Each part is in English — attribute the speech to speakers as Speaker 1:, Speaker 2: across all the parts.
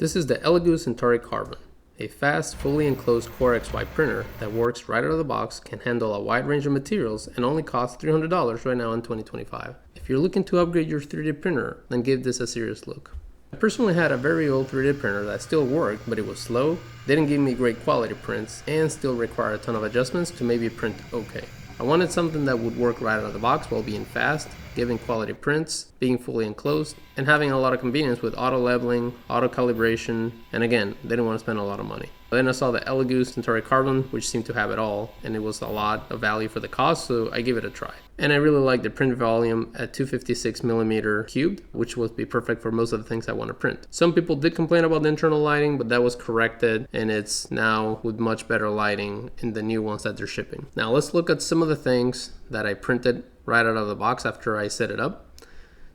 Speaker 1: This is the Elegoo Centauri Carbon, a fast, fully enclosed Core XY printer that works right out of the box, can handle a wide range of materials, and only costs $300 right now in 2025. If you're looking to upgrade your 3D printer, then give this a serious look. I personally had a very old 3D printer that still worked, but it was slow, didn't give me great quality prints, and still required a ton of adjustments to maybe print okay. I wanted something that would work right out of the box while being fast, giving quality prints, being fully enclosed, and having a lot of convenience with auto leveling, auto calibration, and again, didn't want to spend a lot of money. Then I saw the Elegoo Centauri Carbon, which seemed to have it all, and it was a lot of value for the cost, so I gave it a try. And I really liked the print volume at 256mm cubed, which would be perfect for most of the things I want to print. Some people did complain about the internal lighting, but that was corrected, and it's now with much better lighting in the new ones that they're shipping. Now let's look at some of the things that I printed right out of the box after I set it up.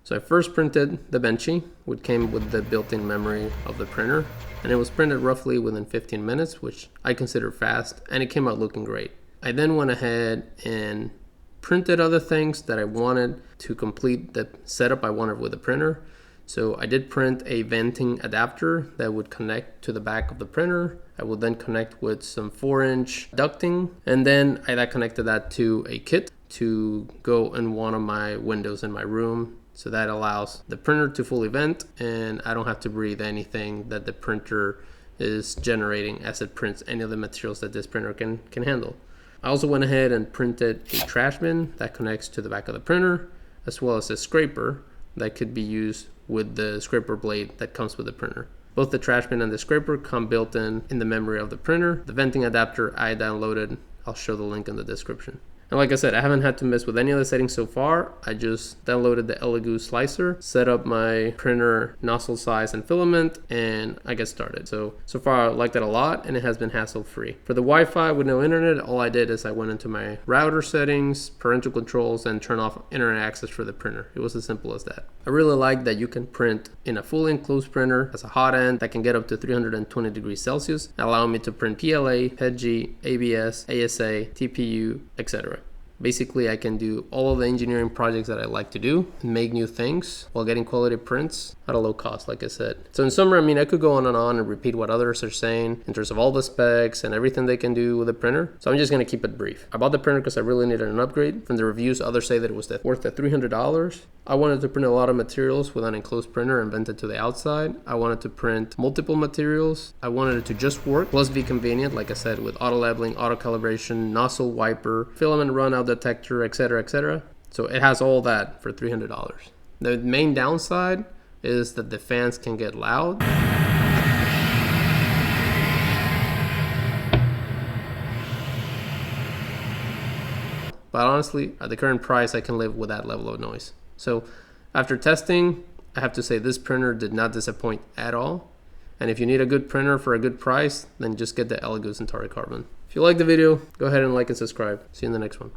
Speaker 1: So I first printed the Benchy, which came with the built-in memory of the printer, and it was printed roughly within 15 minutes, which I consider fast, and it came out looking great. I then went ahead and printed other things that I wanted to complete the setup I wanted with the printer. So I did print a venting adapter that would connect to the back of the printer. I would then connect with some 4-inch ducting, and then I connected that to a kit to go in one of my windows in my room. So that allows the printer to fully vent, and I don't have to breathe anything that the printer is generating as it prints any of the materials that this printer can handle. I also went ahead and printed a trash bin that connects to the back of the printer, as well as a scraper that could be used with the scraper blade that comes with the printer. Both the trash bin and the scraper come built in the memory of the printer. The venting adapter I downloaded, I'll show the link in the description. And like I said, I haven't had to mess with any of the settings so far. I just downloaded the Elegoo slicer, set up my printer nozzle size and filament, and I get started. So far I like that a lot, and it has been hassle-free. For the Wi-Fi with no internet, all I did is I went into my router settings, parental controls, and turn off internet access for the printer. It was as simple as that. I really like that you can print in a fully enclosed printer as a hot end that can get up to 320 degrees Celsius, allowing me to print PLA, PETG, ABS, ASA, TPU, etc. Basically, I can do all of the engineering projects that I like to do and make new things while getting quality prints at a low cost, like I said. So in summary, I could go on and repeat what others are saying in terms of all the specs and everything they can do with a printer. So I'm just going to keep it brief. I bought the printer because I really needed an upgrade. From the reviews, others say that it was worth the $300. I wanted to print a lot of materials with an enclosed printer and vent it to the outside. I wanted to print multiple materials. I wanted it to just work, plus be convenient, like I said, with auto leveling, auto calibration, nozzle wiper, filament runout detector, etc., etc. So it has all that for $300. The main downside is that the fans can get loud. But honestly, at the current price, I can live with that level of noise. So after testing, I have to say this printer did not disappoint at all. And if you need a good printer for a good price, then just get the Elegoo Centauri Carbon. If you like the video, go ahead and like and subscribe. See you in the next one.